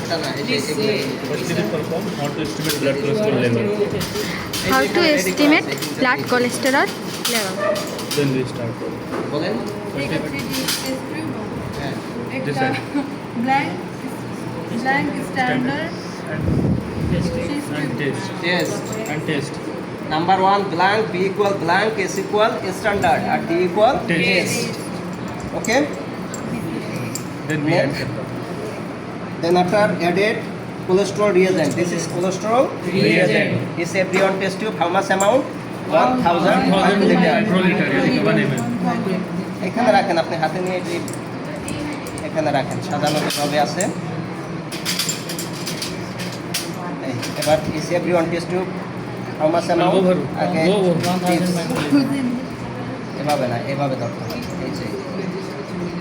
এটা না, এটা What is it perform? How to estimate blood cholesterol level? How to estimate blood cholesterol level? Then we start. বলেন। एक 3D screw হ্যাঁ, एक This side. Blank standard And test. Test. And test. Number 1 blank, B equal blank, S equal standard, and D equal Test. test. Okay? Then we Next. add. Then after added cholesterol reagent. This is cholesterol Reagent. Is everyone test tube how much amount? 1000 1,000 microliter. microliter. 1 ml. এখানে রাখেন, আপনি হাতে নিয়ে এটি এখানে রাখেন, সাজানো ভাবে আছে। এই, এবার is everyone test tube how much amount? Go ভরো। আগে Go, go. tips। এভাবে না, এভাবে দরকার, এই যে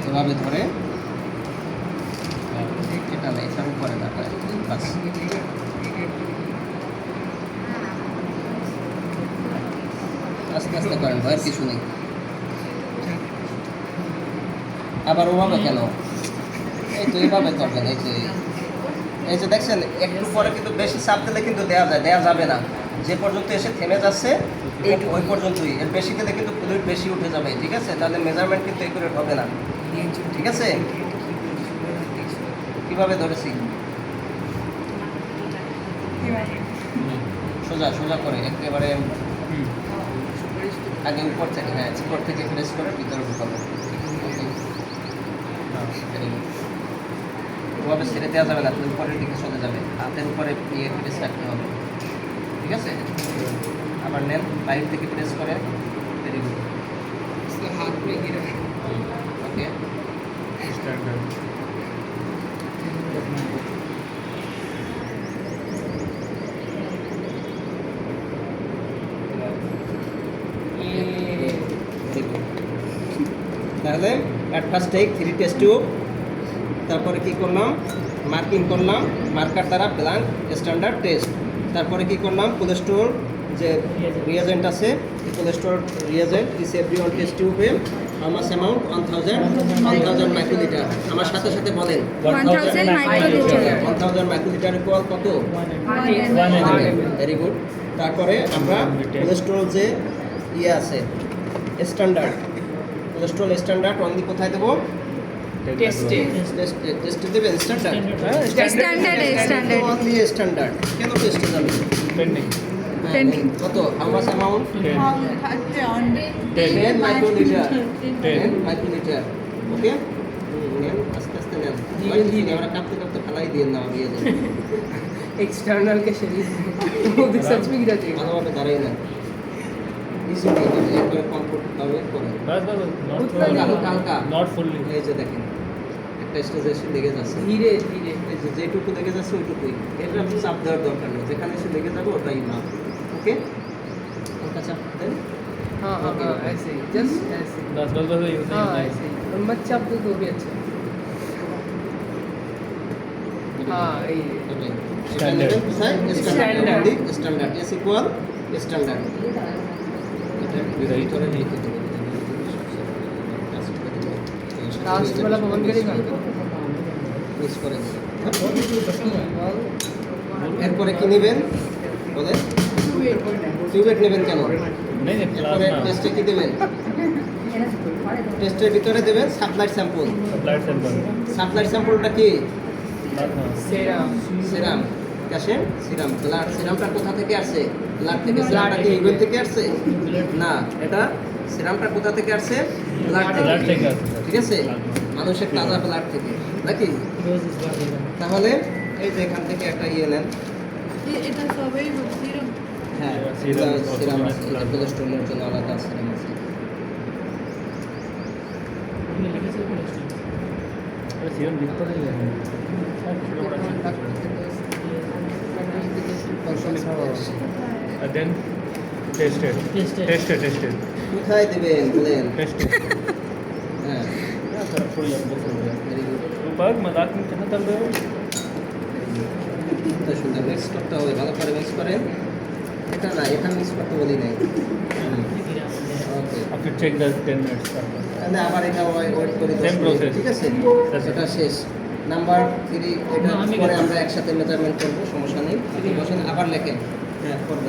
এভাবে ধরে, এটা না, এটার উপরে দাঁড়ায়, বাস। আস্তে আস্তে করেন, ভয়ের কিছু নেই। আবার ওভাবে কেন? এই তো এইভাবে করবেন, এই যে দেখছেন, একটু পরে কিন্তু বেশি চাপ দিলে কিন্তু দেওয়া যাবে না। যে পর্যন্ত এসে থেমে যাচ্ছে ওই পর্যন্তই, এর বেশি দিলে কিন্তু ফ্লুইড বেশি উঠে যাবে, ঠিক আছে? তাহলে মেজারমেন্ট কিন্তু একুরেট হবে না, ঠিক আছে? কিভাবে ধরেছি? সোজা সোজা করে একেবারে আগে উপর থেকে, হ্যাঁ উপর থেকে প্রেস করে ভিতরে ঢুকাবো। ওভাবে ছেড়ে দেওয়া যাবে না, উপরের দিকে চলে যাবে, হাতের উপরে ইয়ে প্রেস রাখতে হবে, ঠিক আছে? আবার নেন, বাইরে থেকে প্রেস করে, ভেরি গুড। Okay, Standard. তাহলে at first take 3 test tube, তারপরে কি করলাম, মার্কিং করলাম মার্কার দ্বারা ব্ল্যাঙ্ক স্ট্যান্ডার্ড টেস্ট, তারপরে কি করলাম, কোলেস্ট্রল যে রিয়েজেন্ট আছে, কোলেস্ট্রল রিয়েজেন্ট ইস এভরিওয়ান টেস্ট টিউবে হাউ মাচ অ্যামাউন্ট 1000 মাইক্রোলিটার। আমার সাথে সাথে বলেন 1000 microliter. 1000 মাইক্রোলিটার ইকুয়াল কত? 1 ml. Very good. তারপরে আমরা কোলেস্ট্রল যে ইয়ে আছে স্ট্যান্ডার্ড, কোলেস্ট্রল স্ট্যান্ডার্ড অনলি কোথায় দেবো? টেস্টে দেবেন, স্ট্যান্ডার্ড Standard. Only standard. কেন টেস্টে যাবে? Pending. কত? How much amount? 10. 10 microlitre. 10. 10 microlitre. Okay, নেন, আস্তে আস্তে নেন, আমরা কাঁপতে কাঁপতে ফেলাই দিয়ে না দিয়ে দেন, एक्सटर्नल के शरीर वो भी सच में गिरा चाहिए ভালোভাবে দাঁড়াই নেন, ইজিলি একবার কমফোর্টেবল করেন। बस बस not হালকা fully. হালকা, Not fully. এই যে দেখেন একটা স্টেজে এসে লেগে যাচ্ছে, धीरे धीरे এই যে যেটুকু লেগে যাচ্ছে ওইটুকুই, এটা চাপ দেওয়ার দরকার নেই, যেখানে এসে লেগে যাবে ওটাই না। ওকে, হালকা চাপ দেন। हाँ हाँ हाँ ऐसे ही जस्ट ऐसे बस बस बस यूज हाँ ऐसे ही और मत चाप दो तो भी अच्छा हाँ यही है। ওকে, Standard. Standard standard S equal standard. এটা ভিতরে লিখে দেবেন, लास्ट वाला पवन करेगा মিস করে দেবেন। এরপরে কি নেবেন বলে? টিউবেট নেবেন কেন? नहीं नहीं এরপরে प्लाज्मा টেস্টে কি দেবেন? টেস্টের ভিতরে দেবেন supplied sample. Blood sample supplied স্যাম্পলটা কি? Plasma sera serum. আসে সিরাম, ব্লাড। সিরামটা কোথা থেকে আসছে? ব্লাড থেকে। সিরামটা কি ইগল থেকে আসছে? না, এটা সিরামটা কোথা থেকে আসছে? ব্লাড ब्लड থেকে, থেকে আসছে ঠিক আছে? মানুষের তাজা ব্লাড থেকে, নাকি? তাহলে এই যে এখান থেকে একটা ইয়ে নেন, এটা সবই সিরাম হ্যাঁ সিরাম, সিরাম আছে, blood. কোলেস্ট্রলের জন্য আলাদা সিরাম আছে। सीरम लिखते नहीं है and then tested কোথায় দেবেন বলেন? tested হ্যাঁ, क्या सर थोड़ी आप बोल रहे ভেরি গুড, हो पर मजाक में कहाँ चल रहे हो কত সুন্দর মিক্স করতে হবে, ভালো করে মিক্স করেন। এটা না, এটা মিক্স করতে বলি নাই। ওকে, after check the 10 minutes তাহলে আবার এটা ওয়েট করে 10 Same মিনিট, process. ঠিক আছে? That's it. এটা শেষ। নাম্বার 3 এটা পরে আমরা একসাথে মেজারমেন্ট করবো, সমস্যা নেই। আপনি বসেন, আবার লেখেন। হ্যাঁ করবেন।